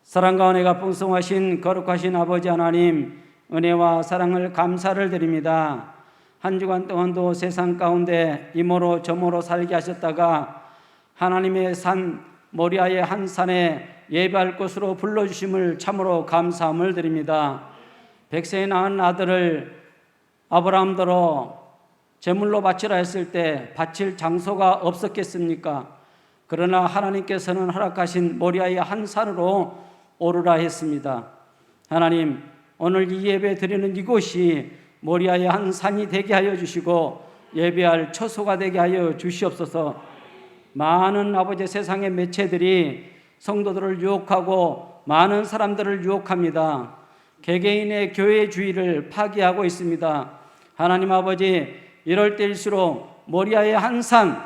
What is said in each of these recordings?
사랑과 은혜가 풍성하신 거룩하신 아버지 하나님, 은혜와 사랑을 감사를 드립니다. 한 주간 동안도 세상 가운데 이모로 저모로 살게 하셨다가 하나님의 산 모리아의 한 산에 예배할 곳으로 불러주심을 참으로 감사함을 드립니다. 백세에 낳은 아들을 아브라함더러 제물로 바치라 했을 때 바칠 장소가 없었겠습니까? 그러나 하나님께서는 허락하신 모리아의 한 산으로 오르라 했습니다. 하나님, 오늘 이 예배 드리는 이곳이 모리아의 한 산이 되게 하여 주시고 예배할 처소가 되게 하여 주시옵소서. 많은 아버지 세상의 매체들이 성도들을 유혹하고 많은 사람들을 유혹합니다. 개개인의 교회주의를 파괴하고 있습니다. 하나님 아버지, 이럴 때일수록 모리아의 한 산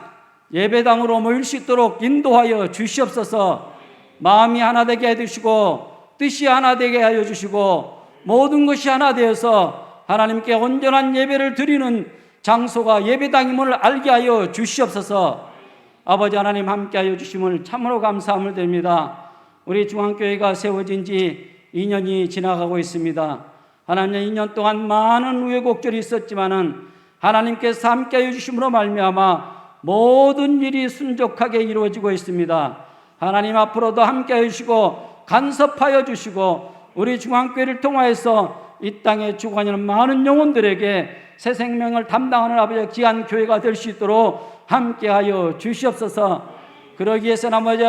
예배당으로 모일 수 있도록 인도하여 주시옵소서. 마음이 하나 되게 해주시고 뜻이 하나 되게 하여 주시고 모든 것이 하나 되어서 하나님께 온전한 예배를 드리는 장소가 예배당임을 알게 하여 주시옵소서. 아버지 하나님 함께하여 주심을 참으로 감사함을 드립니다. 우리 중앙교회가 세워진 지 2년이 지나가고 있습니다. 하나님, 2년 동안 많은 우여곡절이 있었지만은 하나님께서 함께하여 주심으로 말미암아 모든 일이 순적하게 이루어지고 있습니다. 하나님 앞으로도 함께하여 주시고 간섭하여 주시고 우리 중앙교회를 통하여서 이 땅에 죽어가는 많은 영혼들에게 새 생명을 담당하는 아버지의 귀한 교회가 될 수 있도록 함께하여 주시옵소서. 그러기 위해서는 아버지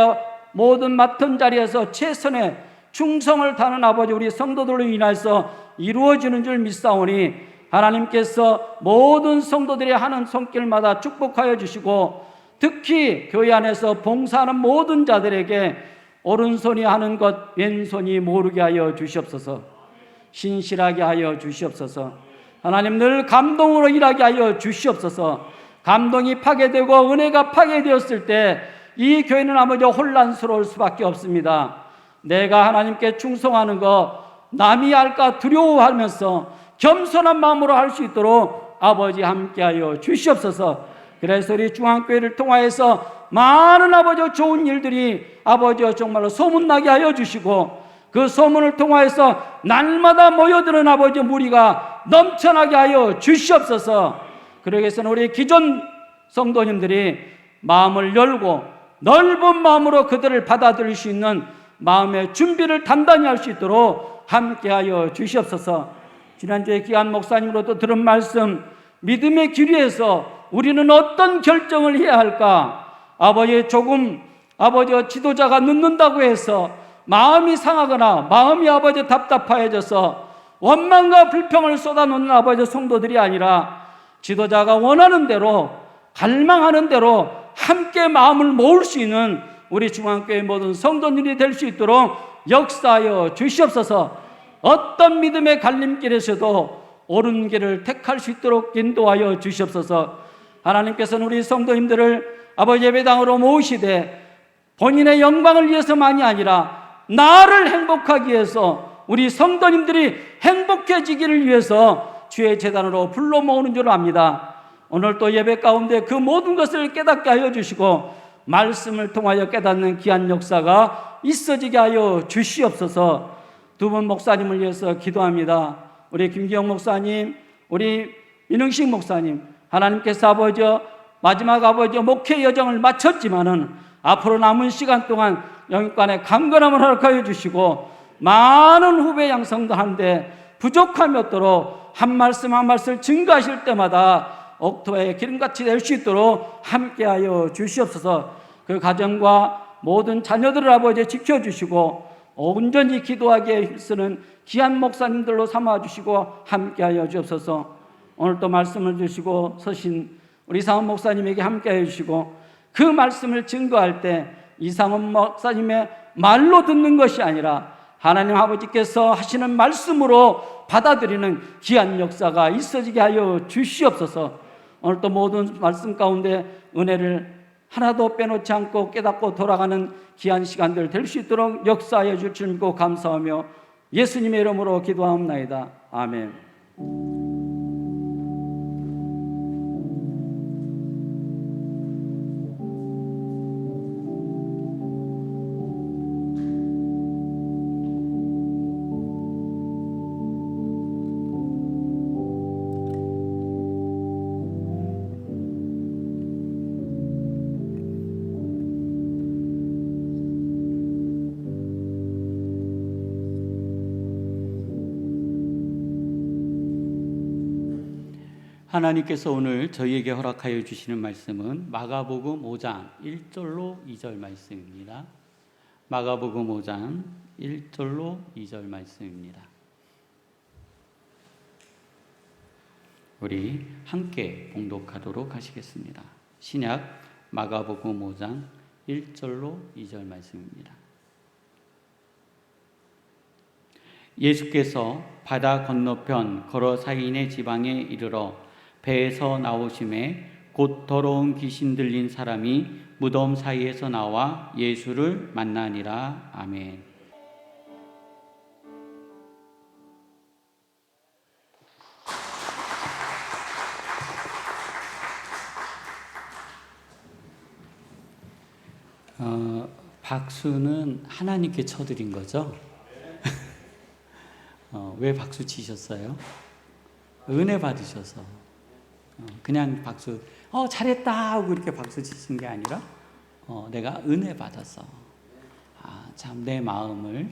모든 맡은 자리에서 최선의 충성을 다하는 아버지 우리 성도들로 인해서 이루어지는 줄 믿사오니 하나님께서 모든 성도들이 하는 손길마다 축복하여 주시고 특히 교회 안에서 봉사하는 모든 자들에게 오른손이 하는 것 왼손이 모르게 하여 주시옵소서. 신실하게 하여 주시옵소서. 하나님, 늘 감동으로 일하게 하여 주시옵소서. 감동이 파괴되고 은혜가 파괴되었을 때 이 교회는 아버지 혼란스러울 수밖에 없습니다. 내가 하나님께 충성하는 것 남이 알까 두려워하면서 겸손한 마음으로 할 수 있도록 아버지 함께하여 주시옵소서. 그래서 우리 중앙교회를 통하여서 많은 아버지 좋은 일들이 아버지 정말로 소문나게 하여 주시고 그 소문을 통하여서 날마다 모여드는 아버지 무리가 넘쳐나게 하여 주시옵소서. 그러기 위해서는 우리 기존 성도님들이 마음을 열고 넓은 마음으로 그들을 받아들일 수 있는 마음의 준비를 단단히 할 수 있도록 함께하여 주시옵소서. 지난주에 귀한 목사님으로도 들은 말씀, 믿음의 길 위에서 우리는 어떤 결정을 해야 할까? 아버지, 조금 아버지 지도자가 늦는다고 해서 마음이 상하거나 마음이 아버지 답답해져서 원망과 불평을 쏟아놓는 아버지 성도들이 아니라 지도자가 원하는 대로 갈망하는 대로 함께 마음을 모을 수 있는 우리 중앙교회 모든 성도들이 될 수 있도록 역사하여 주시옵소서. 어떤 믿음의 갈림길에서도 옳은 길을 택할 수 있도록 인도하여 주시옵소서. 하나님께서는 우리 성도님들을 아버지 예배당으로 모으시되 본인의 영광을 위해서만이 아니라 나를 행복하기 위해서 우리 성도님들이 행복해지기를 위해서 주의 제단으로 불러 모으는 줄 압니다. 오늘 또 예배 가운데 그 모든 것을 깨닫게 하여 주시고 말씀을 통하여 깨닫는 귀한 역사가 있어지게 하여 주시옵소서. 두 분 목사님을 위해서 기도합니다. 우리 김기영 목사님, 우리 민흥식 목사님, 하나님께서 아버지 마지막 아버지 목회 여정을 마쳤지만은 앞으로 남은 시간 동안 영육간에 강건함을 허락하여 주시고 많은 후배 양성들한테 부족함이 없도록 한 말씀 한 말씀 증거하실 때마다 옥토의 기름같이 될 수 있도록 함께하여 주시옵소서. 그 가정과 모든 자녀들을 아버지 지켜주시고 온전히 기도하기에 힘쓰는 귀한 목사님들로 삼아주시고 함께하여 주옵소서. 오늘 또 말씀을 주시고 서신 우리 이상원 목사님에게 함께하여 주시고 그 말씀을 증거할 때 이상원 목사님의 말로 듣는 것이 아니라 하나님 아버지께서 하시는 말씀으로 받아들이는 귀한 역사가 있어지게 하여 주시옵소서. 오늘 또 모든 말씀 가운데 은혜를 하나도 빼놓지 않고 깨닫고 돌아가는 귀한 시간들 될 수 있도록 역사하여 줄 줄 믿고 감사하며 예수님의 이름으로 기도하옵나이다. 아멘. 하나님께서 오늘 저희에게 허락하여 주시는 말씀은 마가복음 5장 1절로 2절 말씀입니다. 마가복음 5장 1절로 2절 말씀입니다. 우리 함께 봉독하도록 하시겠습니다. 신약 마가복음 5장 1절로 2절 말씀입니다. 예수께서 바다 건너편 거러사인의 지방에 이르러 배에서 나오심에 곧 더러운 귀신 들린 사람이 무덤 사이에서 나와 예수를 만나니라. 아멘. 박수는 하나님께 쳐드린 거죠? 왜 박수 치셨어요? 은혜 받으셔서. 그냥 박수, 잘했다 하고 이렇게 박수 치신 게 아니라, 내가 은혜 받아서, 참 내 마음을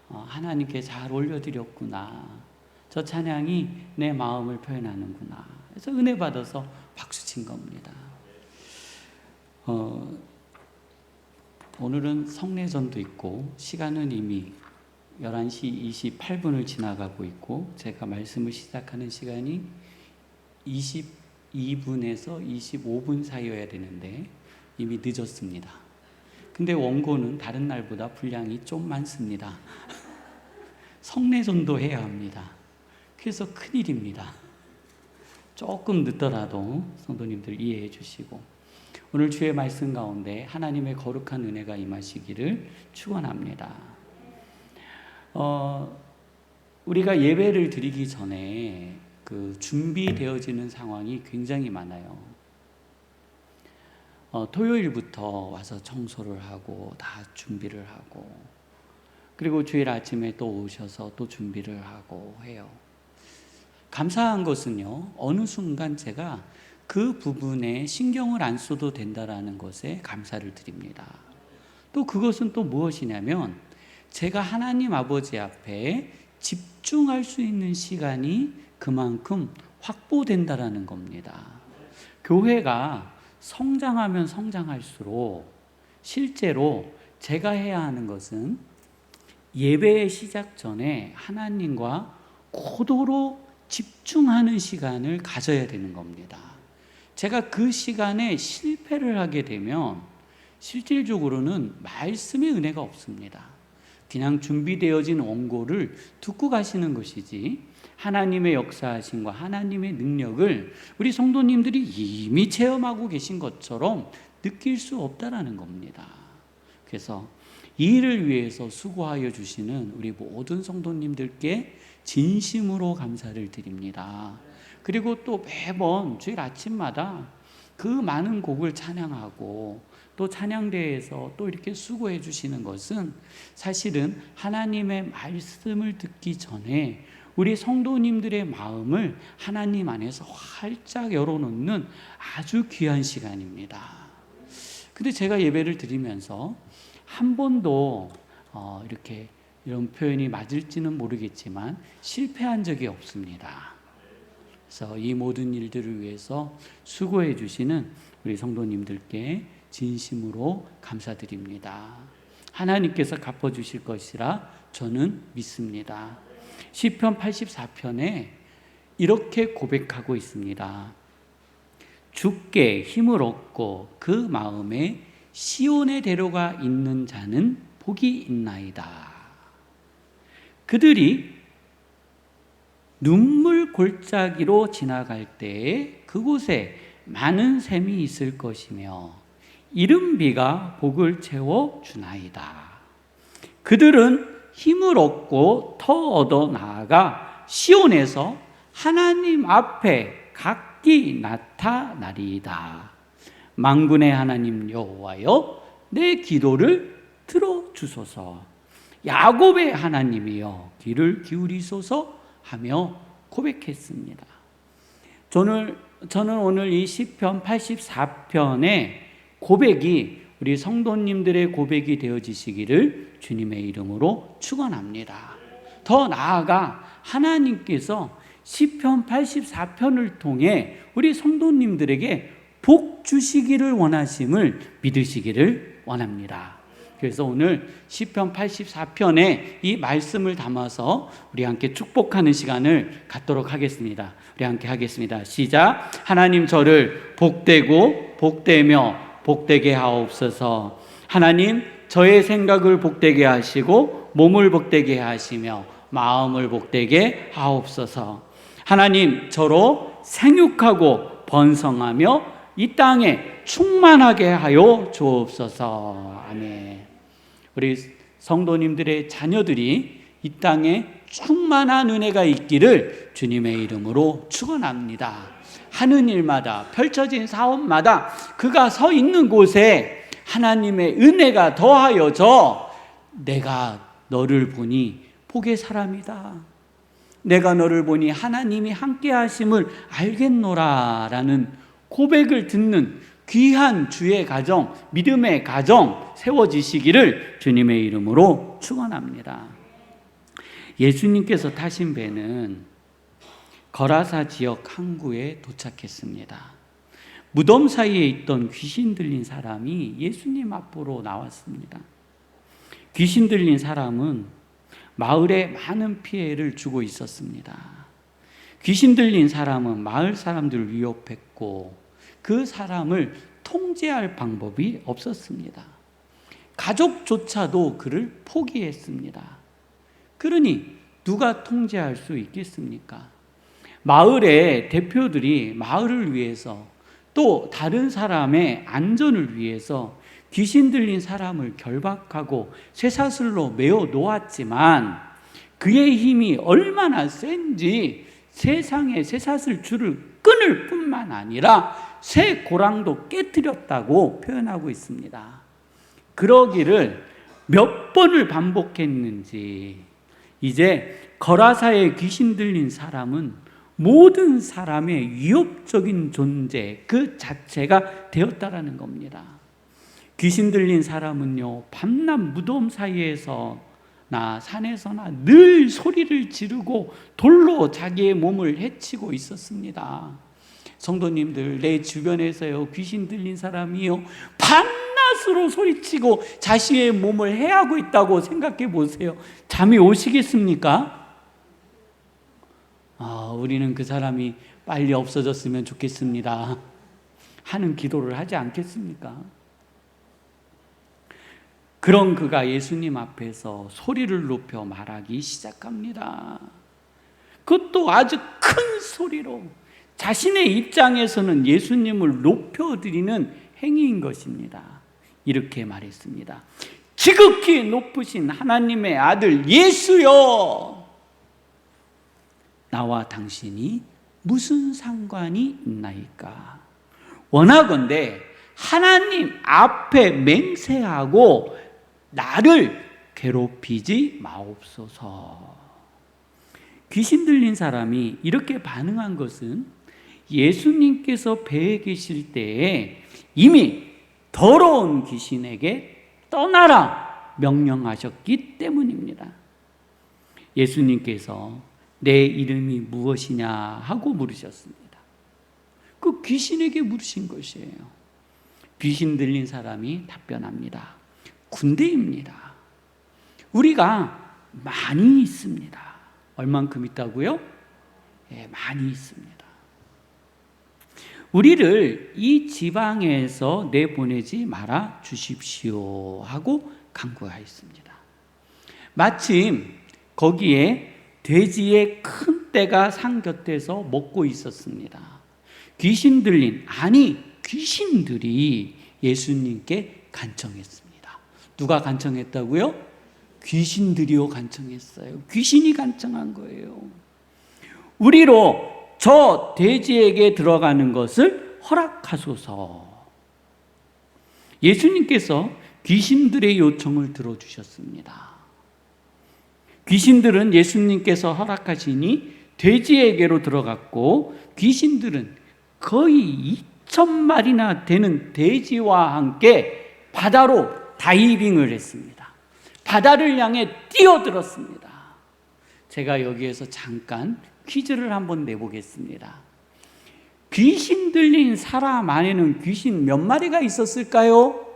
하나님께 잘 올려드렸구나. 저 찬양이 내 마음을 표현하는구나. 그래서 은혜 받아서 박수 친 겁니다. 오늘은 성례전도 있고, 시간은 이미 11시 28분을 지나가고 있고, 제가 말씀을 시작하는 시간이 22분에서 25분 사이여야 되는데 이미 늦었습니다. 근데 원고는 다른 날보다 분량이 좀 많습니다. 성례전도 해야 합니다. 그래서 큰일입니다. 조금 늦더라도 성도님들 이해해 주시고, 오늘 주의 말씀 가운데 하나님의 거룩한 은혜가 임하시기를 축원합니다. 우리가 예배를 드리기 전에 준비되어지는 상황이 굉장히 많아요. 토요일부터 와서 청소를 하고 다 준비를 하고, 그리고 주일 아침에 또 오셔서 또 준비를 하고 해요. 감사한 것은요, 어느 순간 제가 그 부분에 신경을 안 써도 된다라는 것에 감사를 드립니다. 또 그것은 또 무엇이냐면, 제가 하나님 아버지 앞에 집중할 수 있는 시간이 그만큼 확보된다라는 겁니다. 교회가 성장하면 성장할수록 실제로 제가 해야 하는 것은 예배의 시작 전에 하나님과 고도로 집중하는 시간을 가져야 되는 겁니다. 제가 그 시간에 실패를 하게 되면 실질적으로는 말씀의 은혜가 없습니다. 그냥 준비되어진 원고를 듣고 가시는 것이지, 하나님의 역사하심과 하나님의 능력을 우리 성도님들이 이미 체험하고 계신 것처럼 느낄 수 없다라는 겁니다. 그래서 이 일을 위해서 수고하여 주시는 우리 모든 성도님들께 진심으로 감사를 드립니다. 그리고 또 매번 주일 아침마다 그 많은 곡을 찬양하고 또 찬양대회에서 또 이렇게 수고해 주시는 것은 사실은 하나님의 말씀을 듣기 전에 우리 성도님들의 마음을 하나님 안에서 활짝 열어놓는 아주 귀한 시간입니다. 근데 제가 예배를 드리면서 한 번도 이런 표현이 맞을지는 모르겠지만 실패한 적이 없습니다. 그래서 이 모든 일들을 위해서 수고해 주시는 우리 성도님들께 진심으로 감사드립니다. 하나님께서 갚아주실 것이라 저는 믿습니다. 시편 84편에 이렇게 고백하고 있습니다. 주께 힘을 얻고 그 마음에 시온의 대로가 있는 자는 복이 있나이다. 그들이 눈물 골짜기로 지나갈 때에 그곳에 많은 샘이 있을 것이며 이른 비가 복을 채워 주나이다. 그들은 힘을 얻고 더 얻어 나아가 시온에서 하나님 앞에 각기 나타나리이다. 만군의 하나님 여호와여, 내 기도를 들어주소서. 야곱의 하나님이여, 귀를 기울이소서 하며 고백했습니다. 저는 오늘 이 시편 84편의 고백이 우리 성도님들의 고백이 되어지시기를 주님의 이름으로 축원합니다. 더 나아가 하나님께서 시편 84편을 통해 우리 성도님들에게 복 주시기를 원하심을 믿으시기를 원합니다. 그래서 오늘 시편 84편에 이 말씀을 담아서 우리 함께 축복하는 시간을 갖도록 하겠습니다. 우리 함께 하겠습니다. 시작. 하나님 저를 복되고 복되며 복되게 하옵소서. 하나님 저의 생각을 복되게 하시고 몸을 복되게 하시며 마음을 복되게 하옵소서. 하나님 저로 생육하고 번성하며 이 땅에 충만하게 하여 주옵소서. 아멘. 우리 성도님들의 자녀들이 이 땅에 충만한 은혜가 있기를 주님의 이름으로 축원합니다. 하는 일마다 펼쳐진 사업마다 그가 서 있는 곳에 하나님의 은혜가 더하여져 내가 너를 보니 복의 사람이다. 내가 너를 보니 하나님이 함께 하심을 알겠노라 라는 고백을 듣는 귀한 주의 가정, 믿음의 가정 세워지시기를 주님의 이름으로 축원합니다. 예수님께서 타신 배는 거라사 지역 항구에 도착했습니다. 무덤 사이에 있던 귀신 들린 사람이 예수님 앞으로 나왔습니다. 귀신 들린 사람은 마을에 많은 피해를 주고 있었습니다. 귀신 들린 사람은 마을 사람들을 위협했고 그 사람을 통제할 방법이 없었습니다. 가족조차도 그를 포기했습니다. 그러니 누가 통제할 수 있겠습니까? 마을의 대표들이 마을을 위해서 또 다른 사람의 안전을 위해서 귀신 들린 사람을 결박하고 쇠사슬로 메어 놓았지만 그의 힘이 얼마나 센지 세상의 쇠사슬 줄을 끊을 뿐만 아니라 새 고랑도 깨뜨렸다고 표현하고 있습니다. 그러기를 몇 번을 반복했는지 이제 거라사에 귀신 들린 사람은 모든 사람의 위협적인 존재 그 자체가 되었다라는 겁니다. 귀신 들린 사람은요, 밤낮 무덤 사이에서나 산에서나 늘 소리를 지르고 돌로 자기의 몸을 해치고 있었습니다. 성도님들, 내 주변에서요, 귀신 들린 사람이요, 밤낮으로 소리치고 자신의 몸을 해하고 있다고 생각해 보세요. 잠이 오시겠습니까? 우리는 그 사람이 빨리 없어졌으면 좋겠습니다 하는 기도를 하지 않겠습니까? 그런 그가 예수님 앞에서 소리를 높여 말하기 시작합니다. 그것도 아주 큰 소리로 자신의 입장에서는 예수님을 높여드리는 행위인 것입니다. 이렇게 말했습니다. 지극히 높으신 하나님의 아들 예수여, 나와 당신이 무슨 상관이 있나이까? 원하건대 하나님 앞에 맹세하고 나를 괴롭히지 마옵소서. 귀신 들린 사람이 이렇게 반응한 것은 예수님께서 배에 계실 때에 이미 더러운 귀신에게 떠나라 명령하셨기 때문입니다. 예수님께서 내 이름이 무엇이냐 하고 물으셨습니다. 그 귀신에게 물으신 것이에요. 귀신 들린 사람이 답변합니다. 군대입니다. 우리가 많이 있습니다. 얼만큼 있다고요? 예, 많이 있습니다. 우리를 이 지방에서 내보내지 말아 주십시오 하고 간구하였습니다. 마침 거기에 돼지의 큰 떼가 산 곁에서 먹고 있었습니다. 귀신 들린, 아니 귀신들이 예수님께 간청했습니다. 누가 간청했다고요? 귀신들이요 간청했어요. 귀신이 간청한 거예요. 우리로 저 돼지에게 들어가는 것을 허락하소서. 예수님께서 귀신들의 요청을 들어주셨습니다. 귀신들은 예수님께서 허락하시니 돼지에게로 들어갔고 귀신들은 거의 2,000마리나 되는 돼지와 함께 바다로 다이빙을 했습니다. 바다를 향해 뛰어들었습니다. 제가 여기에서 잠깐 퀴즈를 한번 내보겠습니다. 귀신 들린 사람 안에는 귀신 몇 마리가 있었을까요?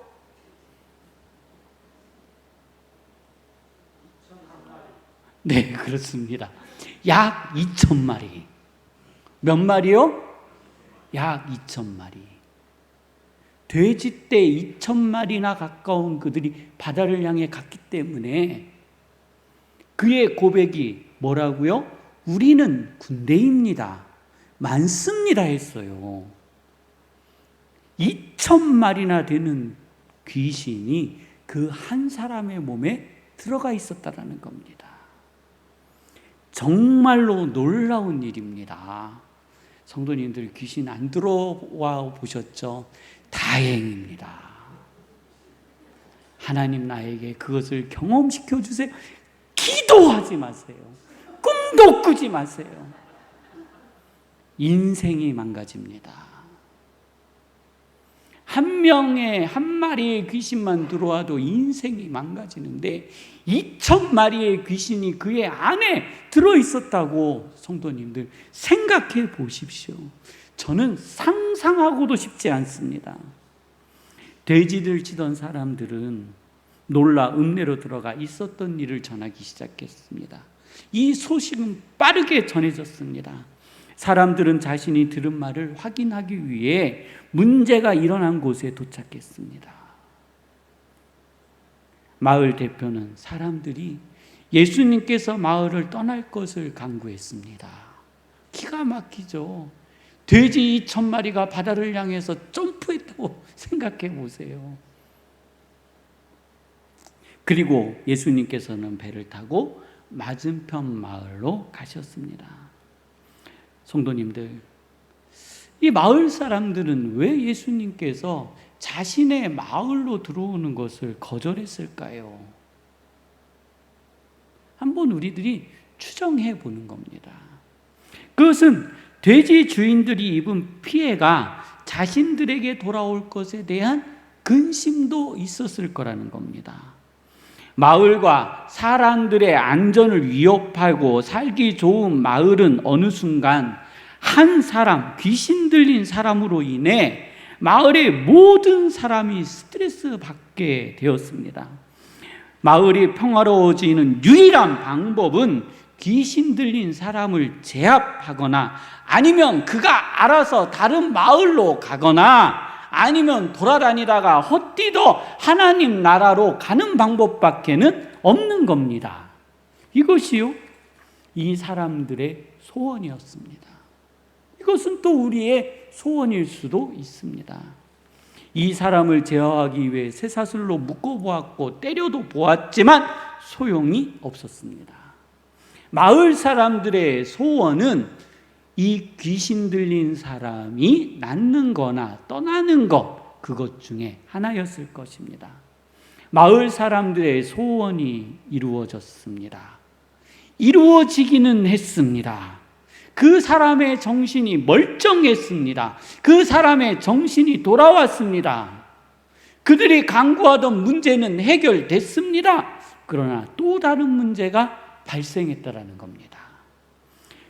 네, 그렇습니다. 약 2,000마리. 몇 마리요? 약 2,000마리. 돼지떼 2,000마리나 가까운 그들이 바다를 향해 갔기 때문에 그의 고백이 뭐라고요? 우리는 군대입니다. 많습니다 했어요. 2,000마리나 되는 귀신이 그 한 사람의 몸에 들어가 있었다라는 겁니다. 정말로 놀라운 일입니다. 성도님들 귀신 안 들어와 보셨죠? 다행입니다. 하나님 나에게 그것을 경험시켜 주세요. 기도하지 마세요. 꿈도 꾸지 마세요. 인생이 망가집니다. 한 마리의 귀신만 들어와도 인생이 망가지는데 2,000마리의 귀신이 그의 안에 들어있었다고 성도님들 생각해 보십시오. 저는 상상하고도 싶지 않습니다. 돼지들 치던 사람들은 놀라 읍내로 들어가 있었던 일을 전하기 시작했습니다. 이 소식은 빠르게 전해졌습니다. 사람들은 자신이 들은 말을 확인하기 위해 문제가 일어난 곳에 도착했습니다. 마을 대표는 사람들이 예수님께서 마을을 떠날 것을 간구했습니다. 기가 막히죠. 돼지 2,000마리가 바다를 향해서 점프했다고 생각해 보세요. 그리고 예수님께서는 배를 타고 맞은편 마을로 가셨습니다. 성도님들, 이 마을 사람들은 왜 예수님께서 자신의 마을로 들어오는 것을 거절했을까요? 한번 우리들이 추정해 보는 겁니다. 그것은 돼지 주인들이 입은 피해가 자신들에게 돌아올 것에 대한 근심도 있었을 거라는 겁니다. 마을과 사람들의 안전을 위협하고 살기 좋은 마을은 어느 순간 한 사람, 귀신 들린 사람으로 인해 마을의 모든 사람이 스트레스 받게 되었습니다. 마을이 평화로워지는 유일한 방법은 귀신 들린 사람을 제압하거나 아니면 그가 알아서 다른 마을로 가거나 아니면 돌아다니다가 헛디뎌 하나님 나라로 가는 방법밖에는 없는 겁니다. 이것이요, 이 사람들의 소원이었습니다. 이것은 또 우리의 소원일 수도 있습니다. 이 사람을 제어하기 위해 쇠사슬로 묶어보았고 때려도 보았지만 소용이 없었습니다. 마을 사람들의 소원은 이 귀신 들린 사람이 낫는 거나 떠나는 것, 그것 중에 하나였을 것입니다. 마을 사람들의 소원이 이루어졌습니다. 이루어지기는 했습니다. 그 사람의 정신이 멀쩡했습니다. 그 사람의 정신이 돌아왔습니다. 그들이 간구하던 문제는 해결됐습니다. 그러나 또 다른 문제가 발생했다라는 겁니다.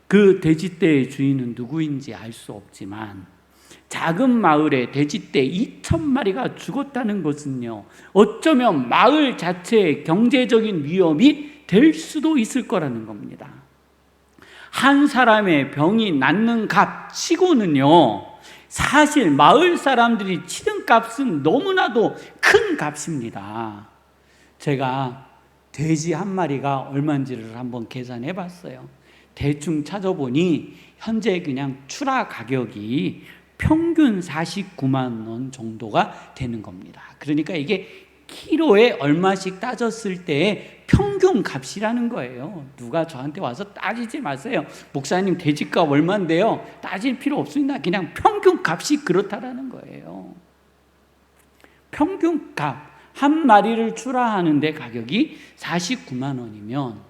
그 돼지떼의 주인은 누구인지 알 수 없지만 작은 마을에 돼지떼 2,000마리가 죽었다는 것은요, 어쩌면 마을 자체의 경제적인 위협이 될 수도 있을 거라는 겁니다. 한 사람의 병이 낫는 값 치고는요, 사실 마을 사람들이 치른 값은 너무나도 큰 값입니다. 제가 돼지 한 마리가 얼마인지를 한번 계산해 봤어요. 대충 찾아보니 현재 그냥 출하 가격이 평균 49만 원 정도가 되는 겁니다. 그러니까 이게 키로에 얼마씩 따졌을 때 평균 값이라는 거예요. 누가 저한테 와서 따지지 마세요. 목사님 돼지값 얼마인데요? 따질 필요 없습니다. 그냥 평균 값이 그렇다라는 거예요. 평균 값 한 마리를 출하하는데 가격이 49만 원이면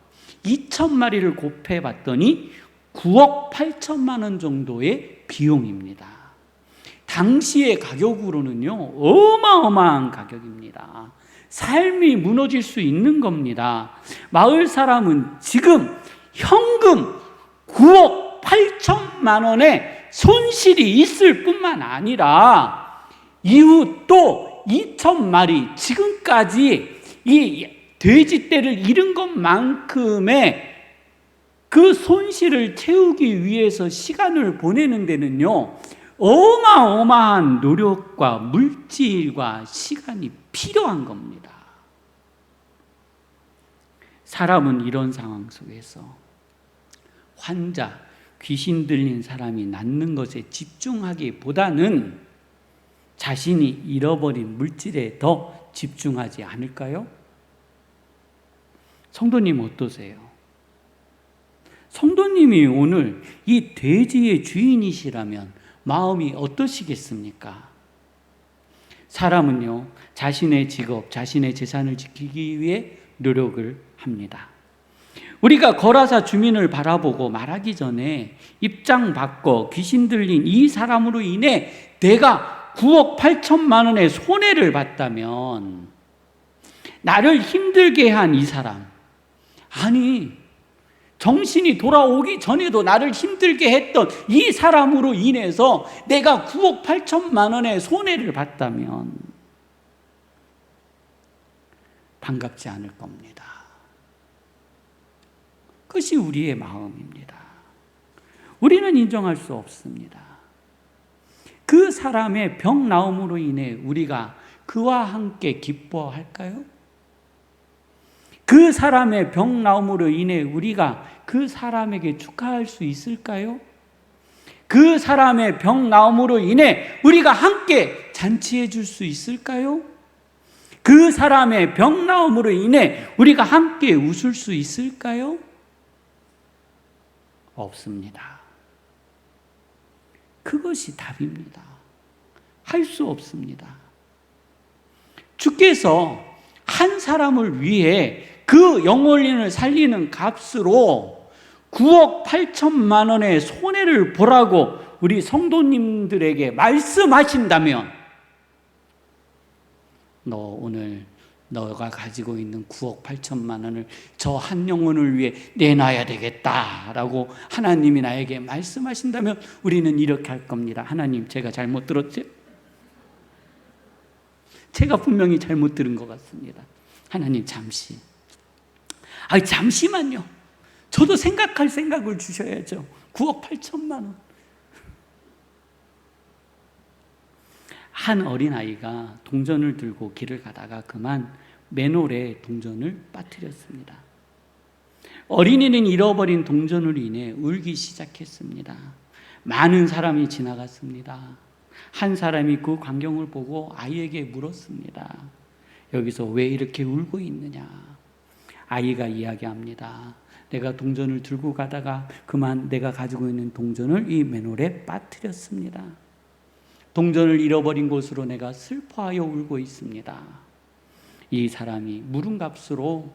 2,000마리를 곱해봤더니 9억 8천만 원 정도의 비용입니다. 당시의 가격으로는요, 어마어마한 가격입니다. 삶이 무너질 수 있는 겁니다. 마을 사람은 지금 현금 9억 8천만 원의 손실이 있을 뿐만 아니라 이후 또 2,000마리, 지금까지 이 돼지떼를 잃은 것만큼의 그 손실을 채우기 위해서 시간을 보내는 데는요, 어마어마한 노력과 물질과 시간이 필요한 겁니다. 사람은 이런 상황 속에서 환자, 귀신 들린 사람이 낫는 것에 집중하기보다는 자신이 잃어버린 물질에 더 집중하지 않을까요? 성도님 어떠세요? 성도님이 오늘 이 돼지의 주인이시라면 마음이 어떠시겠습니까? 사람은요, 자신의 직업, 자신의 재산을 지키기 위해 노력을 합니다. 우리가 거라사 주민을 바라보고 말하기 전에 입장 바꿔 귀신 들린 이 사람으로 인해 내가 9억 8천만 원의 손해를 봤다면, 나를 힘들게 한 이 사람, 아니 정신이 돌아오기 전에도 나를 힘들게 했던 이 사람으로 인해서 내가 9억 8천만 원의 손해를 봤다면 반갑지 않을 겁니다. 그것이 우리의 마음입니다. 우리는 인정할 수 없습니다. 그 사람의 병 나음으로 인해 우리가 그와 함께 기뻐할까요? 그 사람의 병 나음으로 인해 우리가 그 사람에게 축하할 수 있을까요? 그 사람의 병 나음으로 인해 우리가 함께 잔치해 줄 수 있을까요? 그 사람의 병 나음으로 인해 우리가 함께 웃을 수 있을까요? 없습니다. 그것이 답입니다. 할 수 없습니다. 주께서 한 사람을 위해 그 영혼을 살리는 값으로 9억 8천만 원의 손해를 보라고 우리 성도님들에게 말씀하신다면, 너 오늘 너가 가지고 있는 9억 8천만 원을 저 한 영혼을 위해 내놔야 되겠다라고 하나님이 나에게 말씀하신다면 우리는 이렇게 할 겁니다. 하나님, 제가 잘못 들었죠? 제가 분명히 잘못 들은 것 같습니다. 하나님, 잠시만요. 저도 생각할 생각을 주셔야죠. 9억 8천만 원. 한 어린아이가 동전을 들고 길을 가다가 그만 맨홀에 동전을 빠뜨렸습니다. 어린이는 잃어버린 동전으로 인해 울기 시작했습니다. 많은 사람이 지나갔습니다. 한 사람이 그 광경을 보고 아이에게 물었습니다. 여기서 왜 이렇게 울고 있느냐? 아이가 이야기합니다. 내가 동전을 들고 가다가 그만 내가 가지고 있는 동전을 이 맨홀에 빠뜨렸습니다. 동전을 잃어버린 곳으로 내가 슬퍼하여 울고 있습니다. 이 사람이 물은 값으로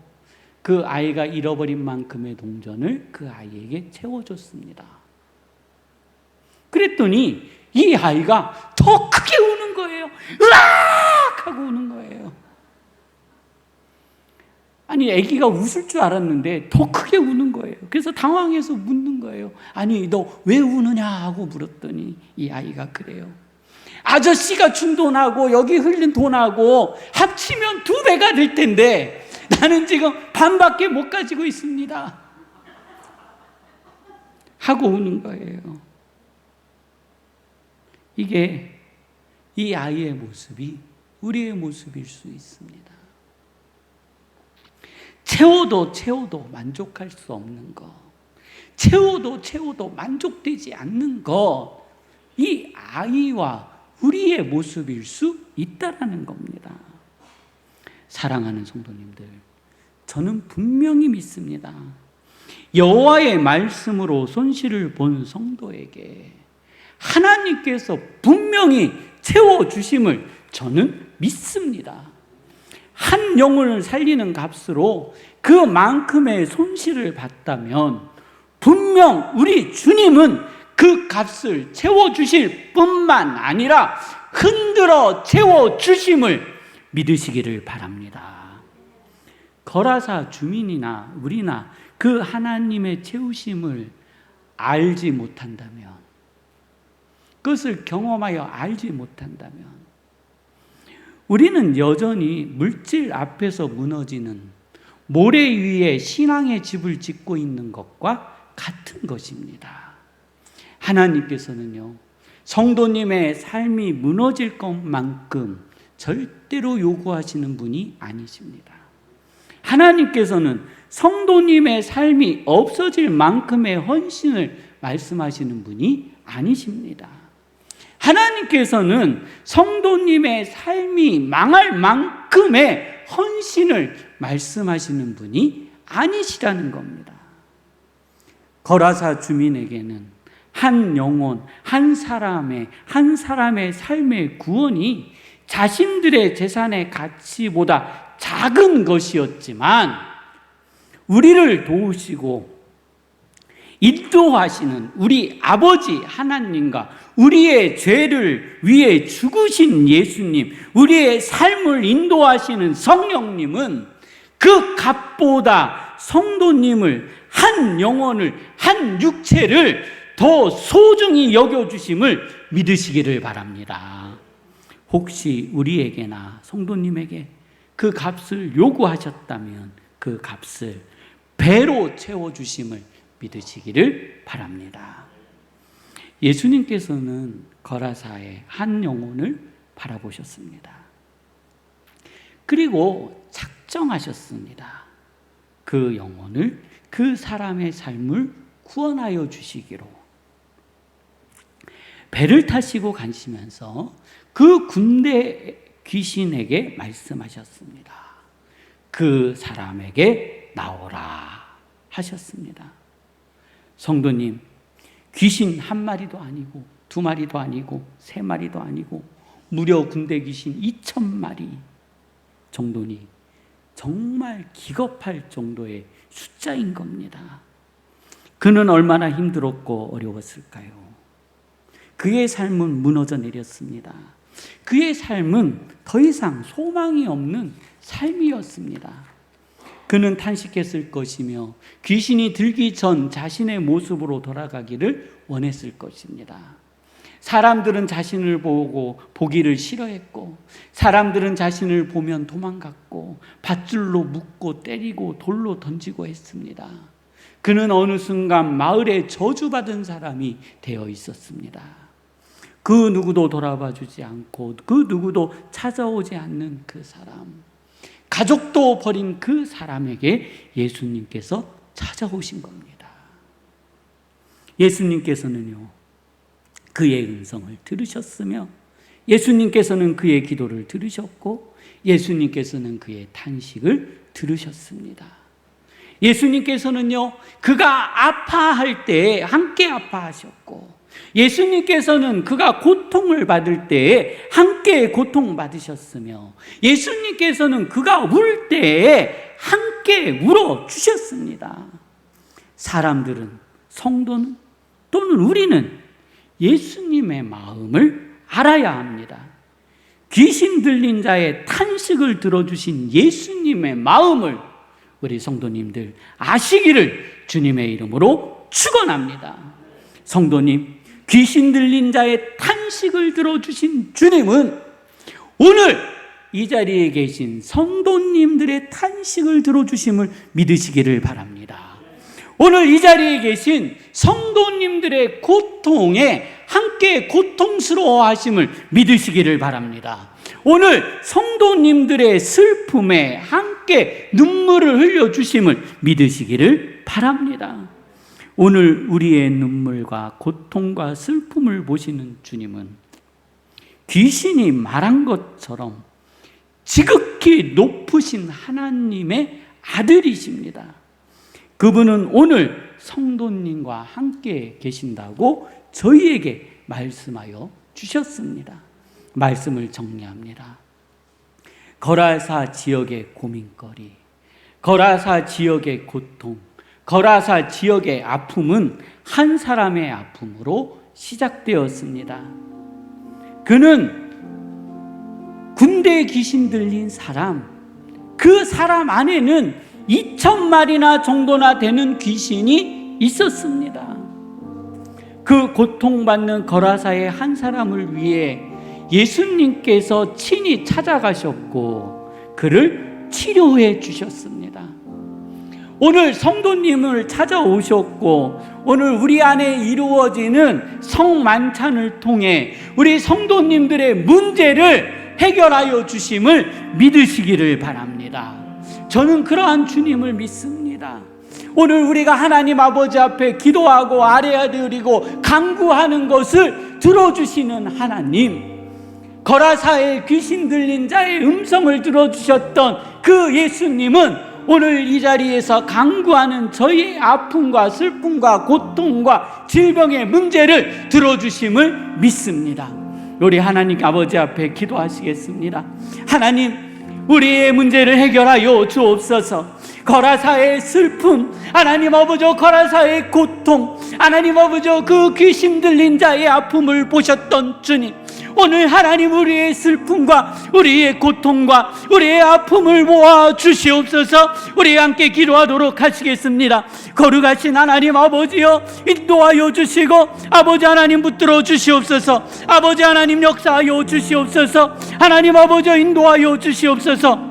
그 아이가 잃어버린 만큼의 동전을 그 아이에게 채워줬습니다. 그랬더니 이 아이가 더 크게 우는 거예요. 으악! 하고 우는 거예요. 아니, 아기가 웃을 줄 알았는데 더 크게 우는 거예요. 그래서 당황해서 묻는 거예요. 아니, 너 왜 우느냐 하고 물었더니 이 아이가 그래요. 아저씨가 준 돈하고 여기 흘린 돈하고 합치면 2배가 될 텐데 나는 지금 반밖에 못 가지고 있습니다. 하고 우는 거예요. 이게 이 아이의 모습이 우리의 모습일 수 있습니다. 채워도 만족할 수 없는 것, 채워도 만족되지 않는 것, 이 아이와 우리의 모습일 수 있다라는 겁니다. 사랑하는 성도님들, 저는 분명히 믿습니다. 여호와의 말씀으로 손실을 본 성도에게 하나님께서 분명히 채워주심을 저는 믿습니다. 한 영혼을 살리는 값으로 그만큼의 손실을 봤다면 분명 우리 주님은 그 값을 채워주실 뿐만 아니라 흔들어 채워주심을 믿으시기를 바랍니다. 거라사 주민이나 우리나 그 하나님의 채우심을 알지 못한다면, 그것을 경험하여 알지 못한다면 우리는 여전히 물질 앞에서 무너지는 모래 위에 신앙의 집을 짓고 있는 것과 같은 것입니다. 하나님께서는요, 성도님의 삶이 무너질 것만큼 절대로 요구하시는 분이 아니십니다. 하나님께서는 성도님의 삶이 없어질 만큼의 헌신을 말씀하시는 분이 아니십니다. 하나님께서는 성도님의 삶이 망할 만큼의 헌신을 말씀하시는 분이 아니시라는 겁니다. 거라사 주민에게는 한 영혼, 한 사람의 삶의 구원이 자신들의 재산의 가치보다 작은 것이었지만 우리를 도우시고 인도하시는 우리 아버지 하나님과 우리의 죄를 위해 죽으신 예수님, 우리의 삶을 인도하시는 성령님은 그 값보다 성도님을, 한 영혼을, 한 육체를 더 소중히 여겨주심을 믿으시기를 바랍니다. 혹시 우리에게나 성도님에게 그 값을 요구하셨다면 그 값을 배로 채워주심을 믿으시기를 바랍니다. 예수님께서는 거라사의 한 영혼을 바라보셨습니다. 그리고 작정하셨습니다. 그 영혼을, 그 사람의 삶을 구원하여 주시기로. 배를 타시고 가시면서 그 군대 귀신에게 말씀하셨습니다. 그 사람에게 나오라 하셨습니다. 성도님, 귀신 한 마리도 아니고 두 마리도 아니고 세 마리도 아니고 무려 군대 귀신 2,000마리 정도니 정말 기겁할 정도의 숫자인 겁니다. 그는 얼마나 힘들었고 어려웠을까요? 그의 삶은 무너져 내렸습니다. 그의 삶은 더 이상 소망이 없는 삶이었습니다. 그는 탄식했을 것이며 귀신이 들기 전 자신의 모습으로 돌아가기를 원했을 것입니다. 사람들은 자신을 보기를 싫어했고, 사람들은 자신을 보면 도망갔고, 밧줄로 묶고 때리고 돌로 던지고 했습니다. 그는 어느 순간 마을에 저주받은 사람이 되어 있었습니다. 그 누구도 돌아봐 주지 않고 그 누구도 찾아오지 않는 그 사람, 가족도 버린 그 사람에게 예수님께서 찾아오신 겁니다. 예수님께서는요, 그의 음성을 들으셨으며 예수님께서는 그의 기도를 들으셨고 예수님께서는 그의 탄식을 들으셨습니다. 예수님께서는요, 그가 아파할 때 함께 아파하셨고 예수님께서는 그가 고통을 받을 때에 함께 고통받으셨으며 예수님께서는 그가 울 때에 함께 울어주셨습니다. 사람들은, 성도는, 또는 우리는 예수님의 마음을 알아야 합니다. 귀신 들린 자의 탄식을 들어주신 예수님의 마음을 우리 성도님들 아시기를 주님의 이름으로 축원합니다. 성도님, 귀신 들린 자의 탄식을 들어주신 주님은 오늘 이 자리에 계신 성도님들의 탄식을 들어주심을 믿으시기를 바랍니다. 오늘 이 자리에 계신 성도님들의 고통에 함께 고통스러워 하심을 믿으시기를 바랍니다. 오늘 성도님들의 슬픔에 함께 눈물을 흘려주심을 믿으시기를 바랍니다. 오늘 우리의 눈물과 고통과 슬픔을 보시는 주님은 귀신이 말한 것처럼 지극히 높으신 하나님의 아들이십니다. 그분은 오늘 성도님과 함께 계신다고 저희에게 말씀하여 주셨습니다. 말씀을 정리합니다. 거라사 지역의 고민거리, 거라사 지역의 고통, 거라사 지역의 아픔은 한 사람의 아픔으로 시작되었습니다. 그는 군대 귀신 들린 사람, 그 사람 안에는 2,000마리나 정도나 되는 귀신이 있었습니다. 그 고통받는 거라사의 한 사람을 위해 예수님께서 친히 찾아가셨고 그를 치료해 주셨습니다. 오늘 성도님을 찾아오셨고 오늘 우리 안에 이루어지는 성만찬을 통해 우리 성도님들의 문제를 해결하여 주심을 믿으시기를 바랍니다. 저는 그러한 주님을 믿습니다. 오늘 우리가 하나님 아버지 앞에 기도하고 아뢰어드리고 간구하는 것을 들어주시는 하나님, 거라사의 귀신 들린 자의 음성을 들어주셨던 그 예수님은 오늘 이 자리에서 간구하는 저희의 아픔과 슬픔과 고통과 질병의 문제를 들어주심을 믿습니다. 우리 하나님 아버지 앞에 기도하시겠습니다. 하나님, 우리의 문제를 해결하여 주옵소서. 거라사의 슬픔, 하나님 아버지 거라사의 고통, 하나님 아버지 그 귀신 들린 자의 아픔을 보셨던 주님, 오늘 하나님 우리의 슬픔과 우리의 고통과 우리의 아픔을 모아 주시옵소서. 우리 함께 기도하도록 하시겠습니다. 거룩하신 하나님 아버지여, 인도하여 주시고 아버지 하나님 붙들어 주시옵소서. 아버지 하나님 역사하여 주시옵소서. 하나님 아버지 인도하여 주시옵소서.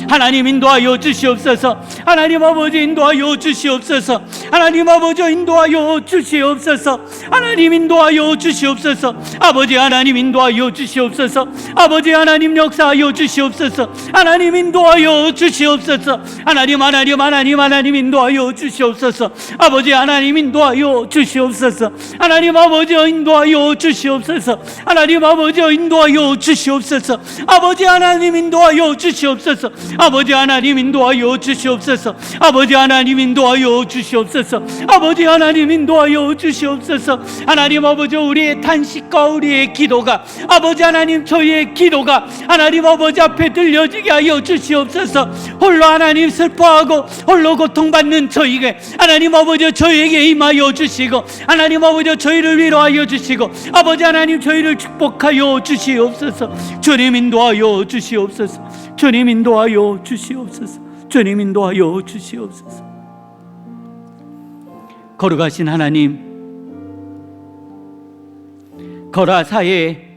하나님 인도하여 주시옵소서. 하나님 아버지 인도하여 주시옵소서. 하나님 아버지 인도하여 주시옵소서. 하나님 인도하여 주시옵소서. 아버지 하나님 인도하여 주시옵소서. 아버지 하나님 역사하여 주시옵소서. 하나님 인도하여 주시옵소서. 하나님 인도하여 주시옵소서. 아버지 하나님 인도하여 주시옵소서. 하나님 아버지 인도하여 주시옵소서. 하나님 아버지 인도하여 주시옵소서. 아버지 하나님 인도하여 주시옵소서. 아버지 하나님 인도하여 주시옵소서. 아버지 하나님 인도하여 주시옵소서. 아버지 하나님 인도하여 주시옵소서. 하나님 아버지 우리의 탄식과 우리의 기도가 아버지 하나님 저희의 기도가 하나님 아버지 앞에 들려지게 하여 주시옵소서. 홀로 하나님 슬퍼하고 홀로 고통받는 저희에게 하나님 아버지 저희에게 임하여 주시고 하나님 아버지 저희를 위로하여 주시고 아버지 하나님 저희를 축복하여 주시옵소서. 주님 인도하여 주시옵소서. 주님 인도하여 주시옵소서. 주님 인도하여 주시옵소서. 거룩하신 하나님, 거라사의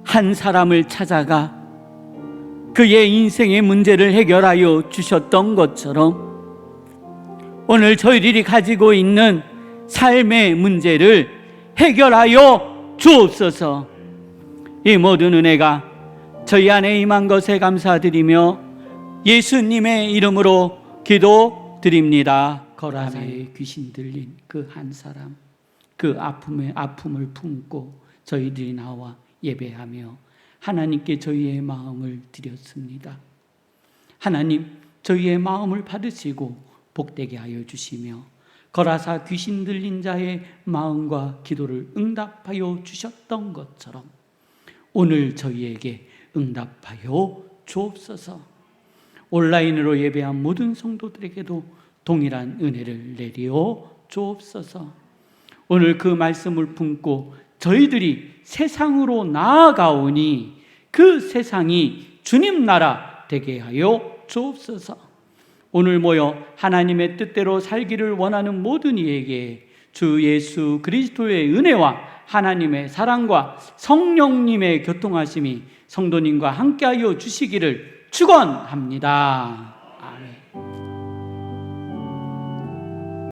한 사람을 찾아가 그의 인생의 문제를 해결하여 주셨던 것처럼 오늘 저희들이 가지고 있는 삶의 문제를 해결하여 주옵소서. 이 모든 은혜가 저희 안에 임한 것에 감사드리며 예수님의 이름으로 기도드립니다. 거라사의 귀신 들린 그 한 사람, 그 아픔을 품고 저희들이 나와 예배하며 하나님께 저희의 마음을 드렸습니다. 하나님, 저희의 마음을 받으시고 복되게 하여 주시며 거라사 귀신 들린 자의 마음과 기도를 응답하여 주셨던 것처럼 오늘 저희에게 응답하여 주옵소서. 온라인으로 예배한 모든 성도들에게도 동일한 은혜를 내리어 주옵소서. 오늘 그 말씀을 품고 저희들이 세상으로 나아가오니 그 세상이 주님 나라 되게 하여 주옵소서. 오늘 모여 하나님의 뜻대로 살기를 원하는 모든 이에게 주 예수 그리스도의 은혜와 하나님의 사랑과 성령님의 교통하심이 성도님과 함께하여 주시기를 축원합니다.